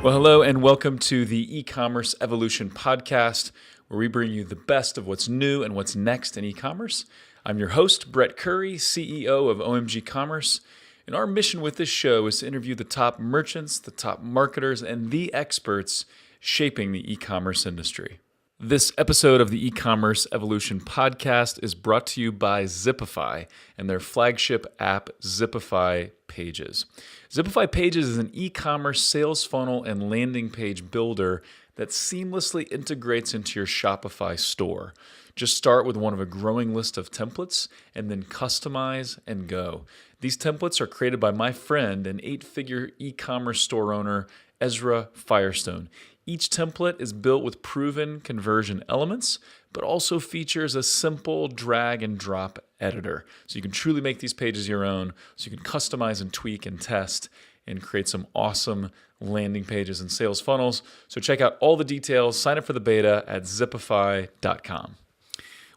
Well, hello and welcome to the e-commerce evolution podcast, where we bring you the best of what's new and what's next in e-commerce. I'm your host, Brett Curry, CEO of OMG Commerce, and our mission with this show is to interview the top merchants, the top marketers, and the experts shaping the e-commerce industry. This episode of the e-commerce evolution podcast is brought to you by Zipify and their flagship app, Zipify Pages. Zipify Pages is an e-commerce sales funnel and landing page builder that seamlessly integrates into your Shopify store. Just start with one of a growing list of templates and then customize and go. These templates are created by my friend and 8-figure e-commerce store owner, Ezra Firestone. Each template is built with proven conversion elements, but also features a simple drag and drop editor. So you can truly make these pages your own, so you can customize and tweak and test and create some awesome landing pages and sales funnels. So check out all the details, sign up for the beta at zipify.com.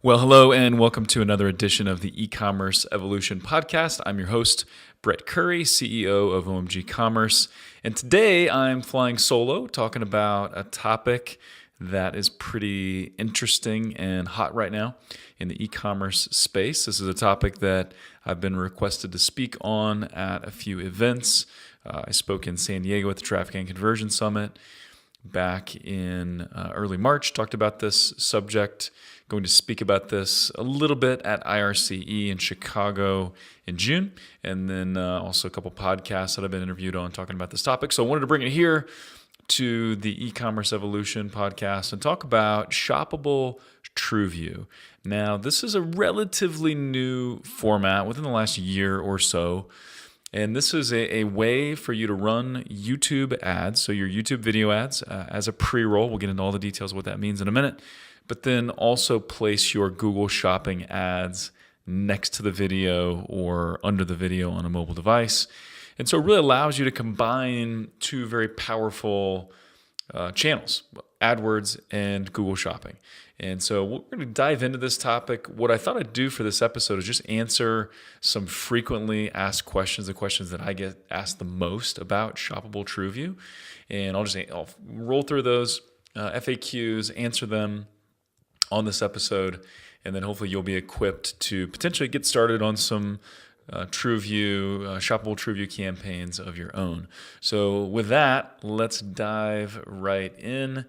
Well, hello and welcome to another edition of the e-commerce evolution podcast. I'm your host, Brett Curry, CEO of OMG Commerce. And today I'm flying solo, talking about a topic that is pretty interesting and hot right now in the e-commerce space. This is a topic that I've been requested to speak on at a few events. I spoke in San Diego at the Traffic and Conversion Summit back in early March, talked about this subject. Going to speak about this a little bit at IRCE in Chicago in June, and then also a couple podcasts that I've been interviewed on talking about this topic. So I wanted to bring it here to the e-commerce evolution podcast and talk about Shoppable Trueview. Now, this is a relatively new format within the last year or so. And this is a way for you to run YouTube ads, so your YouTube video ads as a pre-roll. We'll get into all the details of what that means in a minute. But then also place your Google Shopping ads next to the video or under the video on a mobile device. And so it really allows you to combine two very powerful channels, AdWords and Google Shopping. And so we're going to dive into this topic. What I thought I'd do for this episode is just answer some frequently asked questions, the questions that I get asked the most about Shoppable Trueview. And I'll roll through those FAQs, answer them on this episode, and then hopefully you'll be equipped to potentially get started on some Shoppable Trueview campaigns of your own. So with that, let's dive right in.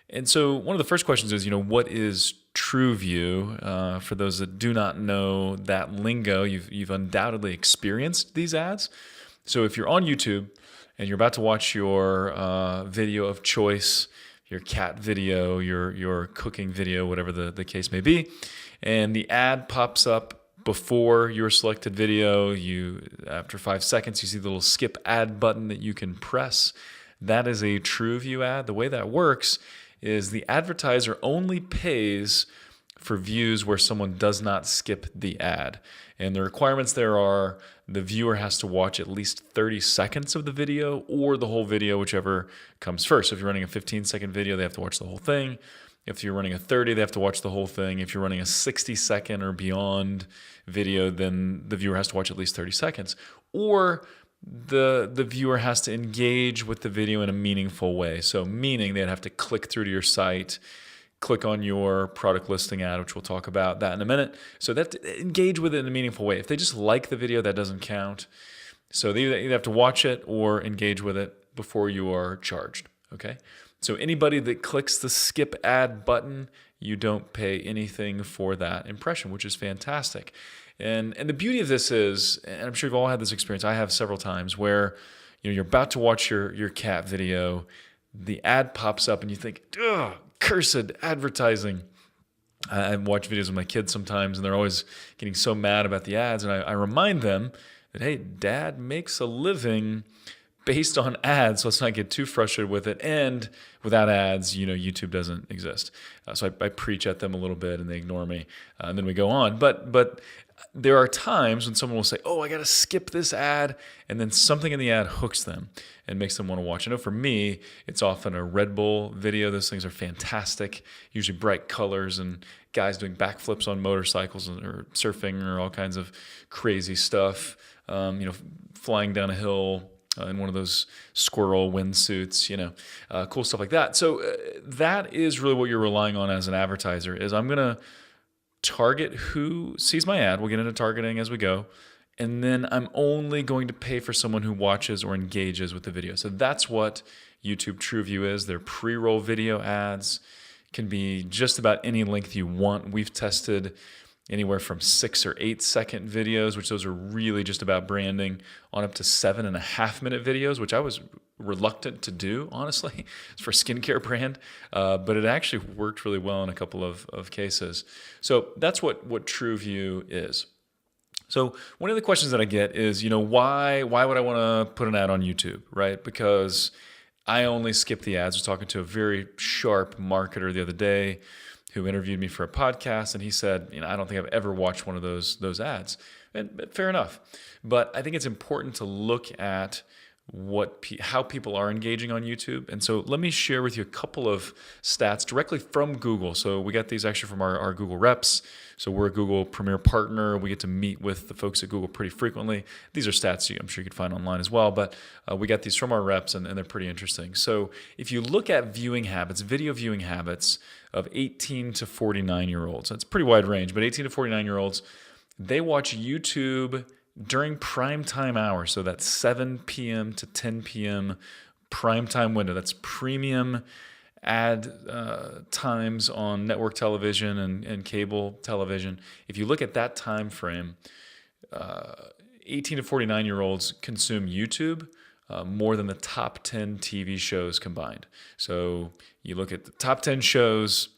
And so one of the first questions is, what is Trueview? For those that do not know that lingo, you've undoubtedly experienced these ads. So if you're on YouTube and you're about to watch your video of choice, your cat video, your cooking video, whatever the case may be, and the ad pops up before your selected video, after 5 seconds, you see the little skip ad button that you can press. That is a Trueview ad. The way that works is the advertiser only pays for views where someone does not skip the ad. And the requirements there are the viewer has to watch at least 30 seconds of the video or the whole video, whichever comes first. So if you're running a 15-second video, they have to watch the whole thing. If you're running a 30, they have to watch the whole thing. If you're running a 60-second or beyond video, then the viewer has to watch at least 30 seconds. Or the viewer has to engage with the video in a meaningful way. So meaning they'd have to click through to your site, click on your product listing ad, which we'll talk about that in a minute. So that engage with it in a meaningful way. If they just like the video, that doesn't count. So they either have to watch it or engage with it before you are charged. Okay. So anybody that clicks the skip ad button, you don't pay anything for that impression, which is fantastic. And the beauty of this is, and I'm sure you've all had this experience, I have several times, where you're about to watch your cat video, the ad pops up and you think, ugh, cursed advertising. I watch videos with my kids sometimes and they're always getting so mad about the ads. And I remind them that, hey, Dad makes a living based on ads, so let's not get too frustrated with it. And without ads, YouTube doesn't exist. So I preach at them a little bit and they ignore me. And then we go on. But there are times when someone will say, oh, I got to skip this ad. And then something in the ad hooks them and makes them want to watch. I know for me, it's often a Red Bull video. Those things are fantastic, usually bright colors and guys doing backflips on motorcycles or surfing or all kinds of crazy stuff, flying down a hill, in one of those squirrel windsuits, cool stuff like that. So that is really what you're relying on as an advertiser is I'm going to target who sees my ad. We'll get into targeting as we go. And then I'm only going to pay for someone who watches or engages with the video. So that's what YouTube TrueView is. They're pre-roll video ads. Can be just about any length you want. We've tested anywhere from 6 or 8 second videos, which those are really just about branding, on up to 7.5 minute videos, which I was reluctant to do, honestly, for a skincare brand. But it actually worked really well in a couple of cases. So that's what TrueView is. So one of the questions that I get is, why would I want to put an ad on YouTube, right? Because I only skip the ads. I was talking to a very sharp marketer the other day who interviewed me for a podcast, and he said, I don't think I've ever watched one of those ads. And fair enough. But I think it's important to look at how people are engaging on YouTube. And so let me share with you a couple of stats directly from Google. So we got these actually from our Google reps. So we're a Google Premier Partner. We get to meet with the folks at Google pretty frequently. These are stats I'm sure you could find online as well, but we got these from our reps, and they're pretty interesting. So if you look at viewing habits, video viewing habits of 18 to 49-year-olds, that's a pretty wide range, but 18 to 49-year-olds, they watch YouTube during prime time hours. So that's 7 p.m. to 10 p.m. prime time window. That's premium ad times on network television and cable television. If you look at that time frame, 18 to 49-year-olds consume YouTube more than the top 10 TV shows combined. So you look at the top 10 shows,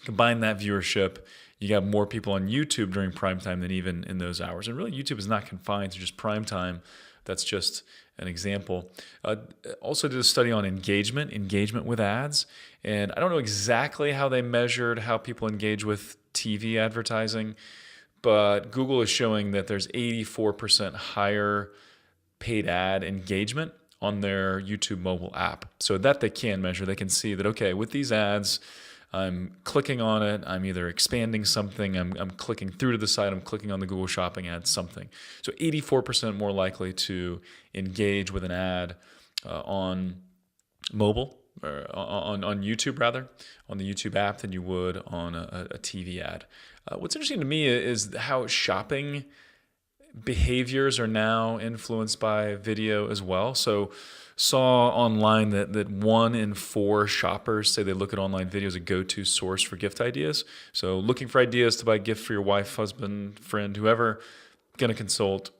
combine that viewership, you got more people on YouTube during prime time than even in those hours. And really, YouTube is not confined to just prime time. That's just an example. Also did a study on engagement with ads. And I don't know exactly how they measured how people engage with TV advertising, but Google is showing that there's 84% higher paid ad engagement on their YouTube mobile app. So that they can measure. They can see that, okay, with these ads, I'm clicking on it, I'm either expanding something, I'm clicking through to the site, I'm clicking on the Google Shopping ad, something. So 84% more likely to engage with an ad on mobile, or on YouTube rather, on the YouTube app than you would on a TV ad. What's interesting to me is how shopping behaviors are now influenced by video as well. So saw online that 1 in 4 shoppers say they look at online video as a go-to source for gift ideas. So looking for ideas to buy a gift for your wife, husband, friend, whoever, going to consult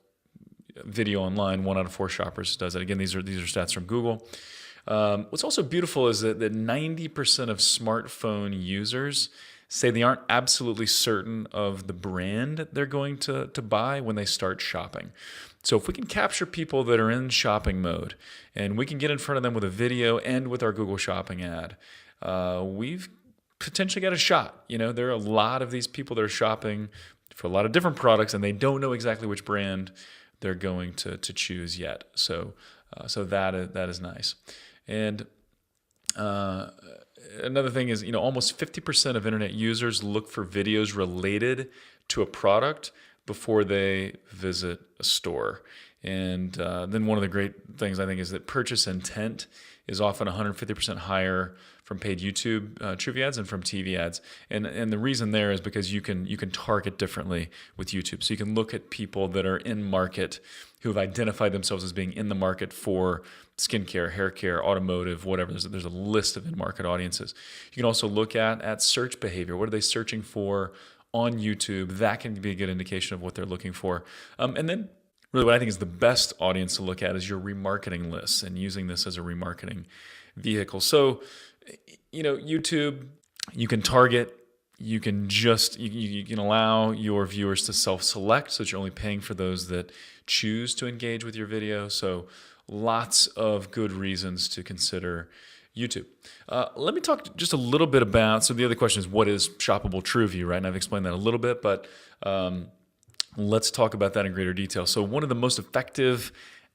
video online. 1 out of 4 shoppers does that. Again, these are stats from Google. What's also beautiful is that 90% of smartphone users say they aren't absolutely certain of the brand they're going to buy when they start shopping. So if we can capture people that are in shopping mode and we can get in front of them with a video and with our Google Shopping ad, we've potentially got a shot. There are a lot of these people that are shopping for a lot of different products and they don't know exactly which brand they're going to choose yet. So that is nice. And another thing is, almost 50% of internet users look for videos related to a product before they visit a store. And then one of the great things I think is that purchase intent is often 150% higher from paid YouTube TrueView ads and from TV ads. And the reason there is because you can target differently with YouTube. So you can look at people that are in market who have identified themselves as being in the market for skincare, hair care, automotive, whatever. There's a list of in-market audiences. You can also look at search behavior. What are they searching for on YouTube? That can be a good indication of what they're looking for. And then really what I think is the best audience to look at is your remarketing lists and using this as a remarketing vehicle. So, YouTube, you can target, you can allow your viewers to self-select so that you're only paying for those that choose to engage with your video. So lots of good reasons to consider YouTube. Let me talk just a little bit about, so the other question is, what is Shoppable Trueview, right? And I've explained that a little bit, but let's talk about that in greater detail. So one of the most effective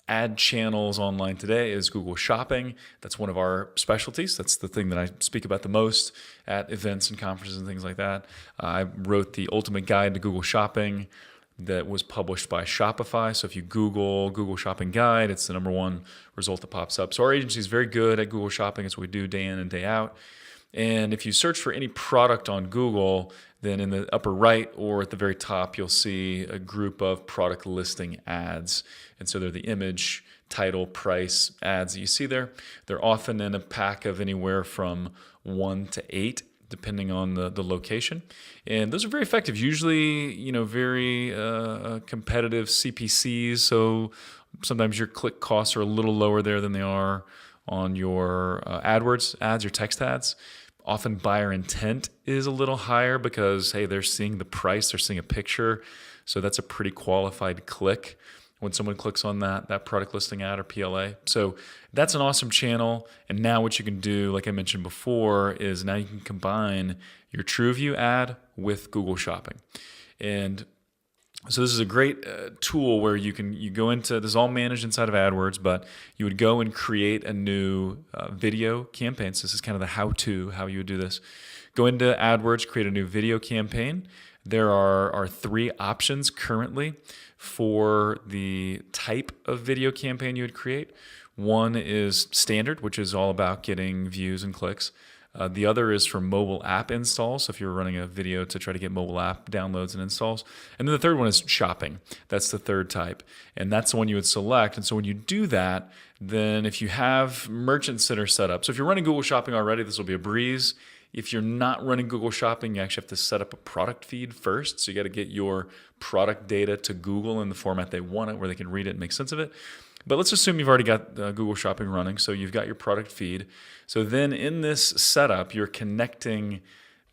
ad channels online today is Google Shopping. That's one of our specialties. That's the thing that I speak about the most at events and conferences and things like that. I wrote the ultimate guide to Google Shopping that was published by Shopify. So if you Google Shopping Guide, it's the number one result that pops up. So our agency is very good at Google Shopping. It's what we do day in and day out. And if you search for any product on Google, then in the upper right or at the very top, you'll see a group of product listing ads. And so they're the image, title, price ads that you see there. They're often in a pack of anywhere from 1 to 8, depending on the location. And those are very effective, usually, very competitive CPCs. So sometimes your click costs are a little lower there than they are on your AdWords ads, your text ads. Often buyer intent is a little higher because, hey, they're seeing the price, they're seeing a picture. So that's a pretty qualified click when someone clicks on that product listing ad or PLA. So that's an awesome channel. And now what you can do, like I mentioned before, is now you can combine your Trueview ad with Google Shopping. And so this is a great tool where you go into, this is all managed inside of AdWords, but you would go and create a new video campaign. So this is kind of the how-to, how you would do this. Go into AdWords, create a new video campaign. There are 3 options currently for the type of video campaign you would create. One is standard, which is all about getting views and clicks. The other is for mobile app installs, so if you're running a video to try to get mobile app downloads and installs. And then the third one is shopping. That's the third type. And that's the one you would select. And so when you do that, then if you have Merchant Center set up, so if you're running Google Shopping already, this will be a breeze. If you're not running Google Shopping, you actually have to set up a product feed first. So you got to get your product data to Google in the format they want it, where they can read it and make sense of it. But let's assume you've already got Google Shopping running, so you've got your product feed. So then in this setup, you're connecting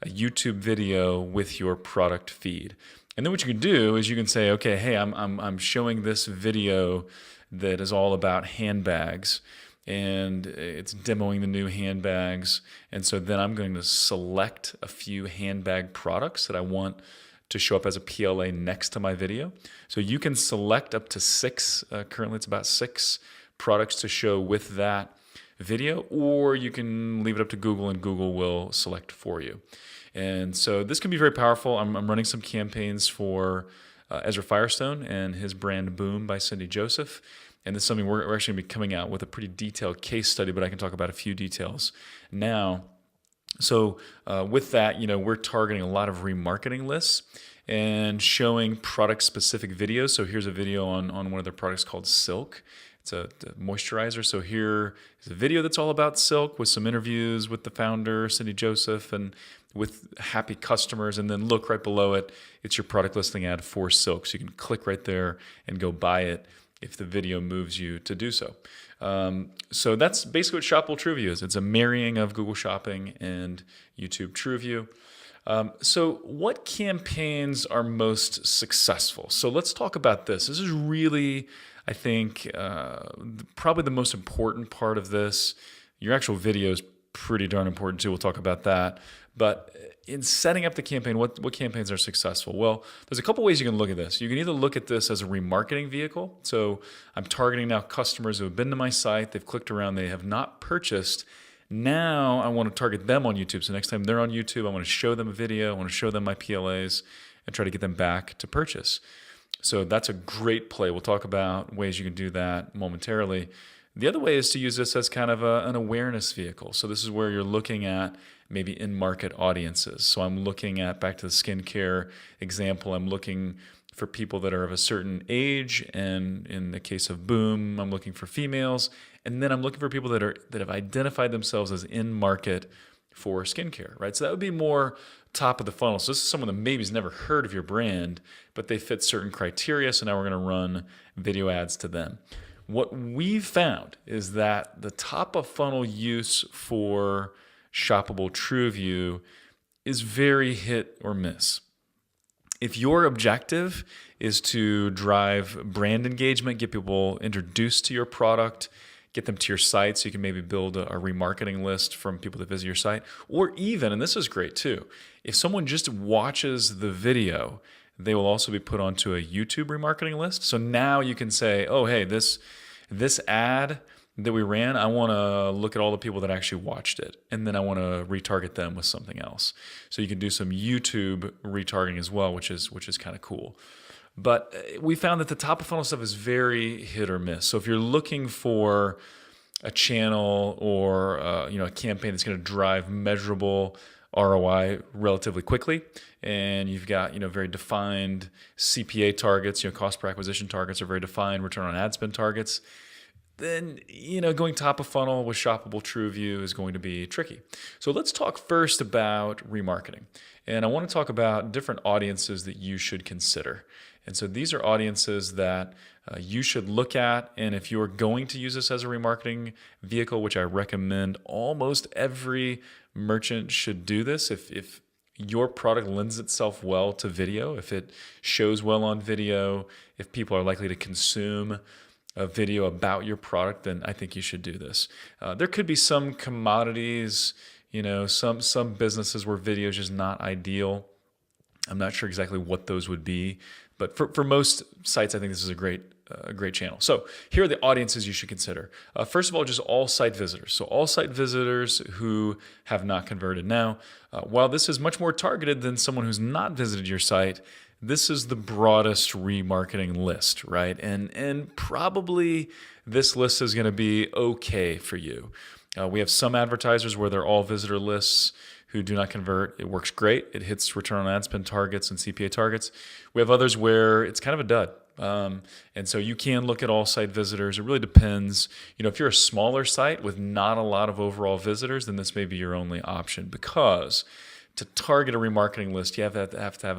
a YouTube video with your product feed. And then what you can do is you can say, okay, hey, I'm showing this video that is all about handbags, and it's demoing the new handbags. And so then I'm going to select a few handbag products that I want to show up as a PLA next to my video. So you can select up to 6, currently it's about 6 products to show with that video, or you can leave it up to Google and Google will select for you. And so this can be very powerful. I'm running some campaigns for Ezra Firestone and his brand Boom by Cindy Joseph. And this is something we're actually going to be coming out with a pretty detailed case study, but I can talk about a few details now. So with that, we're targeting a lot of remarketing lists and showing product-specific videos. So here's a video on one of their products called Silk. It's a moisturizer. So here is a video that's all about Silk with some interviews with the founder, Cindy Joseph, and with happy customers. And then look right below it, it's your product listing ad for Silk. So you can click right there and go buy it if the video moves you to do so. So that's basically what Shoppable Trueview is. It's a marrying of Google Shopping and YouTube Trueview. So what campaigns are most successful? So let's talk about this. This is really, I think, probably the most important part of this. Your actual video is pretty darn important too. We'll talk about that. But in setting up the campaign, what campaigns are successful? Well, there's a couple ways you can look at this. You can either look at this as a remarketing vehicle. So I'm targeting now customers who have been to my site, they've clicked around, they have not purchased. Now I want to target them on YouTube. So next time they're on YouTube, I want to show them a video, I want to show them my PLAs and try to get them back to purchase. So that's a great play. We'll talk about ways you can do that momentarily. The other way is to use this as kind of an awareness vehicle. So this is where you're looking at maybe in-market audiences. So I'm looking at, back to the skincare example, I'm looking for people that are of a certain age, and in the case of Boom, I'm looking for females, and then I'm looking for people that have identified themselves as in-market for skincare, right? So that would be more top of the funnel. So this is someone that maybe has never heard of your brand, but they fit certain criteria, so now we're going to run video ads to them. What we've found is that the top of funnel use for Shoppable Trueview is very hit or miss. If your objective is to drive brand engagement, get people introduced to your product, get them to your site so you can maybe build a remarketing list from people that visit your site, or even, and this is great too, if someone just watches the video, they will also be put onto a YouTube remarketing list. So now you can say, oh, hey, this ad that we ran, I want to look at all the people that actually watched it, and then I want to retarget them with something else. So you can do some YouTube retargeting as well, which is kind of cool. But we found that the top of funnel stuff is very hit or miss. So if you're looking for a channel or a campaign that's going to drive measurable ROI relatively quickly, and you've got very defined CPA targets, cost per acquisition targets are very defined, return on ad spend targets, then going top of funnel with Shoppable Trueview is going to be tricky. So let's talk first about remarketing. And I want to talk about different audiences that you should consider. And so these are audiences that you should look at. And if you're going to use this as a remarketing vehicle, which I recommend almost every merchant should do this, if your product lends itself well to video, if it shows well on video, if people are likely to consume a video about your product, then I think you should do this. There could be some commodities, some businesses where video is just not ideal. I'm not sure exactly what those would be, but for most sites, I think this is a great channel. So here are the audiences you should consider. First of all, just all site visitors. So all site visitors who have not converted. Now, while this is much more targeted than someone who's not visited your site, this is the broadest remarketing list, right? And probably this list is going to be okay for you. We have some advertisers where they're all visitor lists who do not convert. It works great. It hits return on ad spend targets and CPA targets. We have others where it's kind of a dud. And so you can look at all site visitors. It really depends. If you're a smaller site with not a lot of overall visitors, then this may be your only option, because to target a remarketing list, you have to have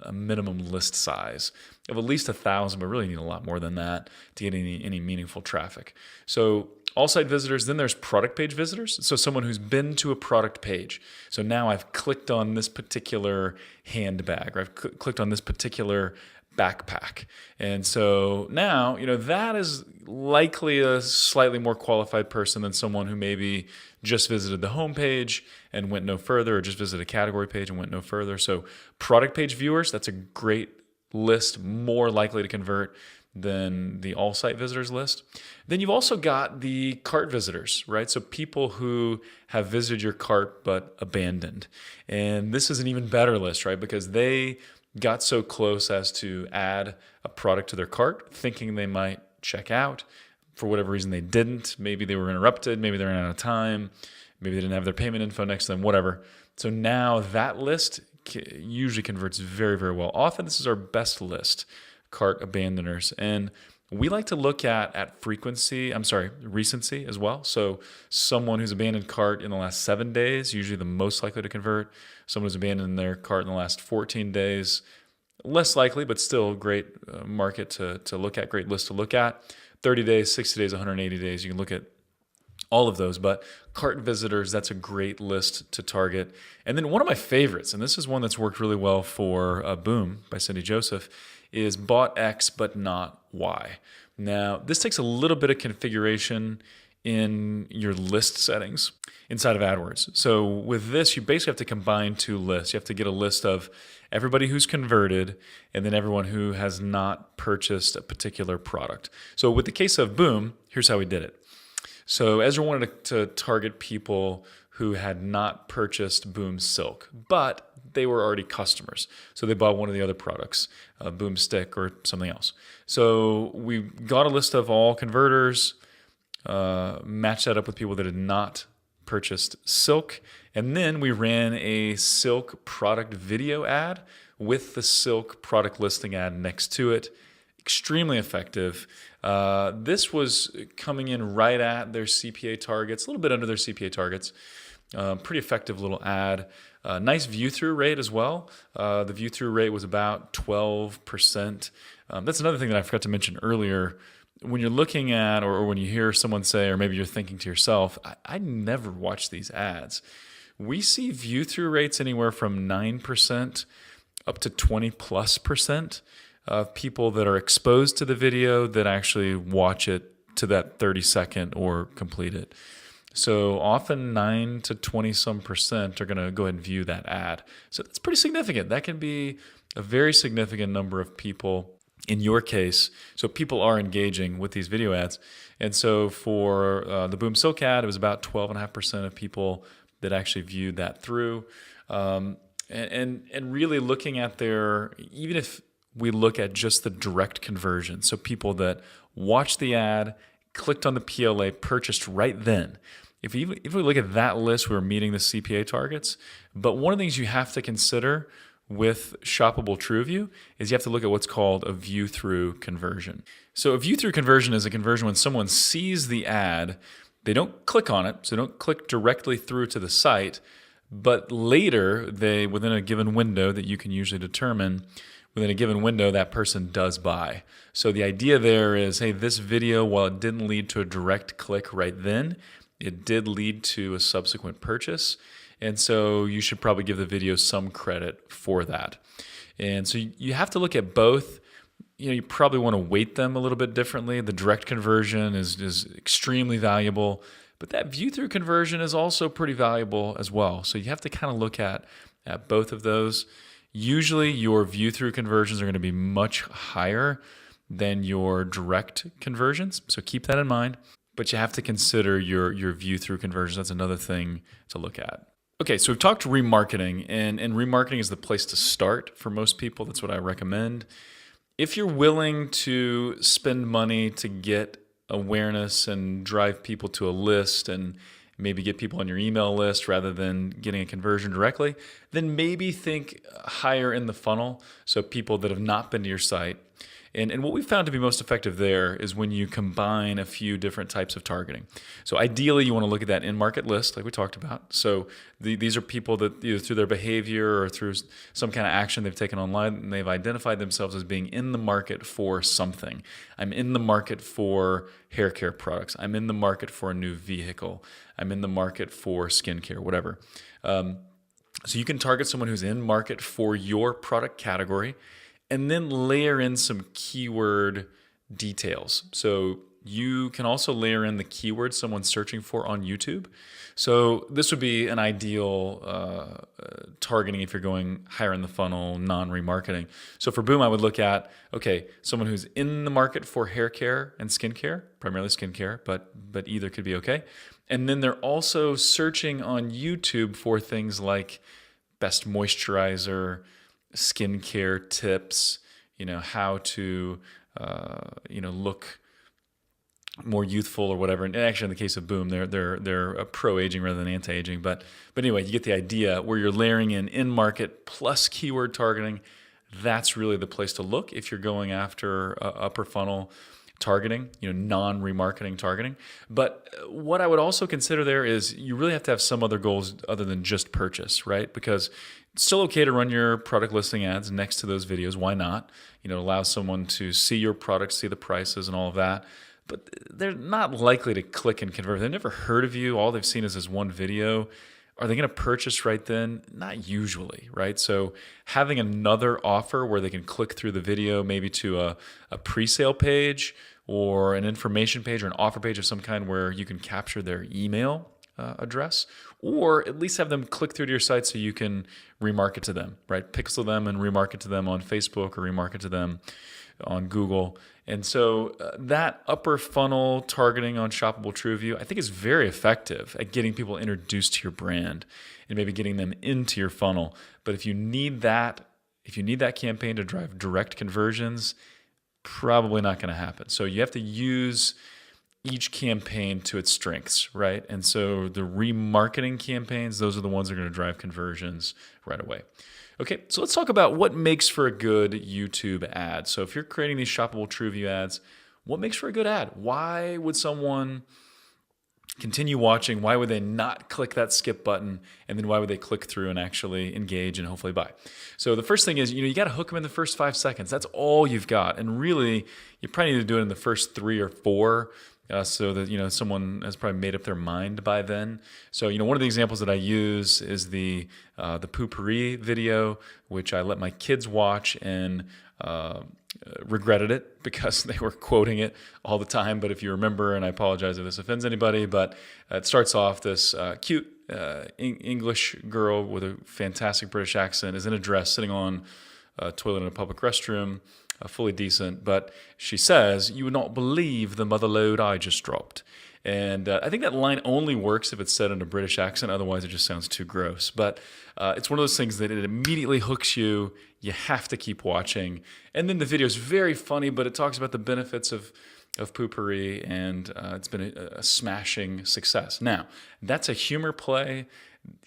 a minimum list size of at least 1,000, but really need a lot more than that to get any meaningful traffic. So all site visitors, then there's product page visitors. So someone who's been to a product page. So now I've clicked on this particular handbag, or I've clicked on this particular backpack. And so now, that is likely a slightly more qualified person than someone who maybe just visited the homepage and went no further, or just visited a category page and went no further. So product page viewers, that's a great list, more likely to convert than the all site visitors list. Then you've also got the cart visitors, right? So people who have visited your cart but abandoned. And this is an even better list, right? Because they got so close as to add a product to their cart, thinking they might check out. For whatever reason, they didn't. Maybe they were interrupted. Maybe they ran out of time. Maybe they didn't have their payment info next to them, whatever. So now that list usually converts very, very well. Often this is our best list, cart abandoners. And we like to look at recency as well. So someone who's abandoned cart in the last 7 days, usually the most likely to convert. Someone who's abandoned their cart in the last 14 days, less likely, but still great market to look at, great list to look at. 30 days, 60 days, 180 days, you can look at all of those. But cart visitors, that's a great list to target. And then one of my favorites, and this is one that's worked really well for Boom by Cindy Joseph, is bought X but not Y. Now, this takes a little bit of configuration in your list settings inside of AdWords. So with this, you basically have to combine two lists. You have to get a list of everybody who's converted and then everyone who has not purchased a particular product. So with the case of Boom, here's how we did it. So Ezra wanted to target people who had not purchased Boom Silk, but they were already customers. So they bought one of the other products, Boom Stick or something else. So we got a list of all converters, matched that up with people that had not purchased Silk, and then we ran a Silk product video ad with the Silk product listing ad next to it. Extremely effective. This was coming in right at their CPA targets, a little bit under their CPA targets. Pretty effective little ad. Nice view-through rate as well. The view-through rate was about 12%. That's another thing that I forgot to mention earlier. When you're looking at, or when you hear someone say, or maybe you're thinking to yourself, I never watch these ads. We see view-through rates anywhere from 9% up to 20+% of people that are exposed to the video that actually watch it to that 30-second or complete it. So often 9 to 20% are going to go ahead and view that ad. So that's pretty significant. That can be a very significant number of people in your case. So people are engaging with these video ads. And so for the Boom Silk ad, it was about 12.5% of people that actually viewed that through. And really looking at even if we look at just the direct conversion. So people that watched the ad, clicked on the PLA, purchased right then. If we look at that list, we're meeting the CPA targets. But one of the things you have to consider with Shoppable Trueview is you have to look at what's called a view-through conversion. So a view-through conversion is a conversion when someone sees the ad, they don't click on it, so they don't click directly through to the site, but later, within a given window that you can usually determine, within a given window, that person does buy. So the idea there is, hey, this video, while it didn't lead to a direct click right then, it did lead to a subsequent purchase. And so you should probably give the video some credit for that. And so you have to look at both. You probably want to weight them a little bit differently. The direct conversion is extremely valuable, but that view-through conversion is also pretty valuable as well. So you have to kind of look at both of those. Usually your view-through conversions are going to be much higher than your direct conversions. So keep that in mind. But you have to consider your view-through conversions. That's another thing to look at. Okay, so we've talked remarketing, and remarketing is the place to start for most people. That's what I recommend. If you're willing to spend money to get awareness and drive people to a list and maybe get people on your email list rather than getting a conversion directly, then maybe think higher in the funnel, so people that have not been to your site. And what we found to be most effective there is when you combine a few different types of targeting. So ideally, you want to look at that in-market list like we talked about. So these are people that either through their behavior or through some kind of action they've taken online, and they've identified themselves as being in the market for something. I'm in the market for hair care products. I'm in the market for a new vehicle. I'm in the market for skincare, whatever. So you can target someone who's in market for your product category, and then layer in some keyword details. So you can also layer in the keywords someone's searching for on YouTube. So this would be an ideal targeting if you're going higher in the funnel, non-remarketing. So for Boom, I would look at, okay, someone who's in the market for hair care and skincare, primarily skincare, but either could be okay. And then they're also searching on YouTube for things like best moisturizer, skincare tips, how to, look more youthful or whatever. And actually, in the case of Boom, they're a pro-aging rather than anti-aging. But anyway, you get the idea where you're layering in market plus keyword targeting. That's really the place to look if you're going after upper funnel targeting, non-remarketing targeting. But what I would also consider there is you really have to have some other goals other than just purchase, right? Because it's still okay to run your product listing ads next to those videos. Why not? It allows someone to see your product, see the prices and all of that. But they're not likely to click and convert. They've never heard of you. All they've seen is this one video. Are they going to purchase right then? Not usually, right? So having another offer where they can click through the video, maybe to a pre-sale page or an information page or an offer page of some kind where you can capture their email address, or at least have them click through to your site so you can remarket to them, right? Pixel them and remarket to them on Facebook or remarket to them on Google. And so that upper funnel targeting on Shoppable Trueview, I think is very effective at getting people introduced to your brand and maybe getting them into your funnel. But if you need that campaign to drive direct conversions, probably not going to happen. So you have to use each campaign to its strengths, right? And so the remarketing campaigns, those are the ones that are going to drive conversions right away. Okay, so let's talk about what makes for a good YouTube ad. So if you're creating these Shoppable Trueview ads, what makes for a good ad? Why would someone continue watching? Why would they not click that skip button? And then why would they click through and actually engage and hopefully buy? So the first thing is, you got to hook them in the first 5 seconds. That's all you've got. And really, you probably need to do it in the first 3 or 4 so that, someone has probably made up their mind by then. So, one of the examples that I use is the poopery video, which I let my kids watch and regretted it because they were quoting it all the time. But if you remember, and I apologize if this offends anybody, but it starts off this cute English girl with a fantastic British accent is in a dress sitting on a toilet in a public restroom. fully decent. But she says, "You would not believe the mother load I just dropped." And I think that line only works if it's said in a British accent. Otherwise, it just sounds too gross. But it's one of those things that it immediately hooks you. You have to keep watching. And then the video is very funny, but it talks about the benefits of Poo-Pourri, and it's been a smashing success. Now, that's a humor play.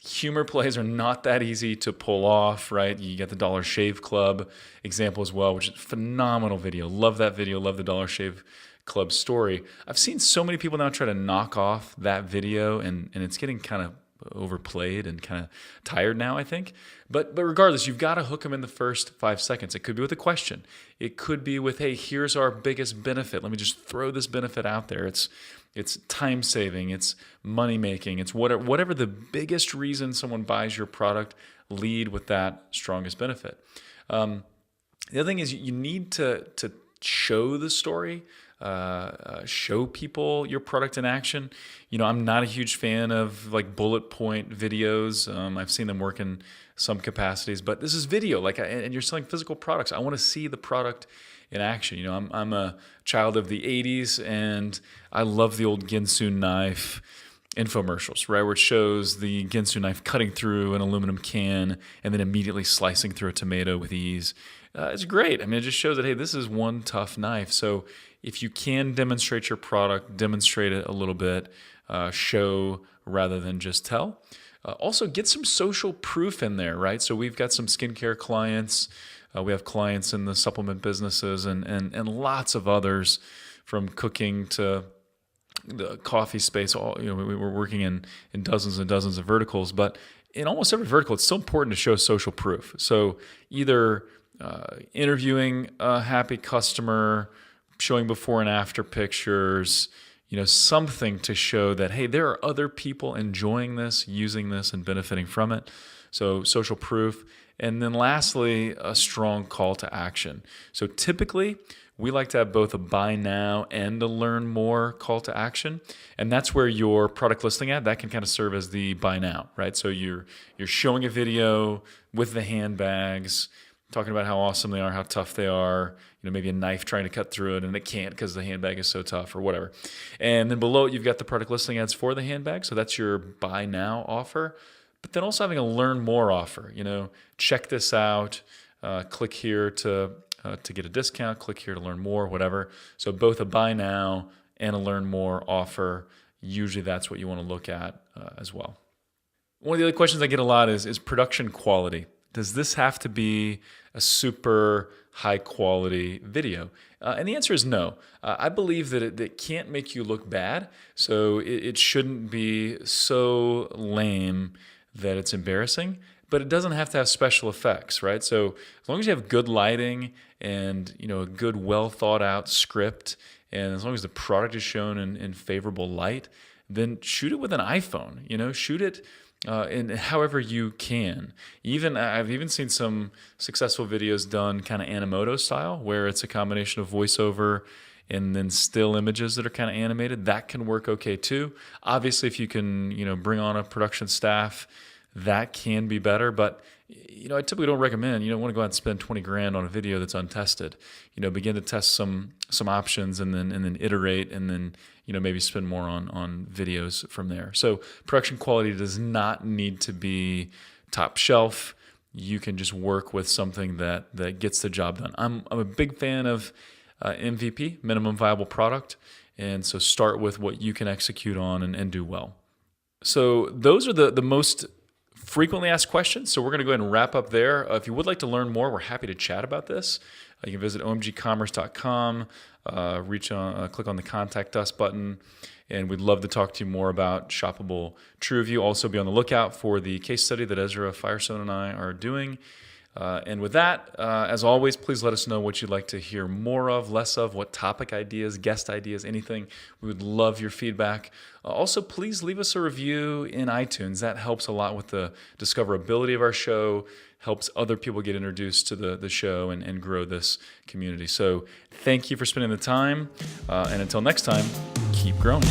Humor plays are not that easy to pull off, right? You get the Dollar Shave Club example as well, which is a phenomenal video. Love that video. Love the Dollar Shave Club story. I've seen so many people now try to knock off that video, and it's getting kind of overplayed and kind of tired now, I think. But regardless, you've got to hook them in the first 5 seconds. It could be with a question. It could be with, hey, here's our biggest benefit. Let me just throw this benefit out there. It's time saving. It's money making. It's whatever the biggest reason someone buys your product, lead with that strongest benefit. The other thing is you need to show the story. Show people your product in action. I'm not a huge fan of like bullet point videos. I've seen them work in some capacities, but this is video. And you're selling physical products. I want to see the product in action. I'm a child of the '80s, and I love the old Ginsu knife infomercials, right, where it shows the Ginsu knife cutting through an aluminum can and then immediately slicing through a tomato with ease. It's great. I mean, it just shows that, hey, this is one tough knife. So if you can demonstrate your product, demonstrate it a little bit, show rather than just tell. Also, get some social proof in there, right? So we've got some skincare clients. We have clients in the supplement businesses and lots of others, from cooking to the coffee space. We're working in dozens and dozens of verticals, but in almost every vertical, it's still important to show social proof. So either interviewing a happy customer, showing before and after pictures, something to show that, hey, there are other people enjoying this, using this, and benefiting from it. So social proof. And then lastly, a strong call to action. So typically, we like to have both a buy now and a learn more call to action. And that's where your product listing ad, that can kind of serve as the buy now, right? So you're showing a video with the handbags, talking about how awesome they are, how tough they are, maybe a knife trying to cut through it and it can't because the handbag is so tough or whatever. And then below it, you've got the product listing ads for the handbag. So that's your buy now offer. But then also having a learn more offer, check this out, click here to get a discount, click here to learn more, whatever. So both a buy now and a learn more offer, usually that's what you want to look at as well. One of the other questions I get a lot is production quality. Does this have to be a super high quality video? And the answer is no. I believe that it can't make you look bad, so it shouldn't be so lame that it's embarrassing, but it doesn't have to have special effects, right? So as long as you have good lighting and a good, well thought out script, and as long as the product is shown in favorable light, then shoot it with an iPhone. Shoot it in however you can. I've even seen some successful videos done kind of Animoto style, where it's a combination of voiceover and then still images that are kind of animated. That can work okay too. Obviously, if you can, bring on a production staff, that can be better. But I typically don't recommend. You don't want to go out and spend $20,000 on a video that's untested. Begin to test some options and then iterate, and then maybe spend more on videos from there. So production quality does not need to be top shelf. You can just work with something that gets the job done. I'm a big fan of MVP, minimum viable product, and so start with what you can execute on and do well. So those are the most frequently asked questions. So we're going to go ahead and wrap up there. If you would like to learn more, we're happy to chat about this. You can visit omgcommerce.com, click on the Contact Us button, and we'd love to talk to you more about Shoppable Trueview. Also be on the lookout for the case study that Ezra Firestone and I are doing. And with that, as always, please let us know what you'd like to hear more of, less of, what topic ideas, guest ideas, anything. We would love your feedback. Also, please leave us a review in iTunes. That helps a lot with the discoverability of our show, helps other people get introduced to the show and grow this community. So thank you for spending the time. And until next time, keep growing.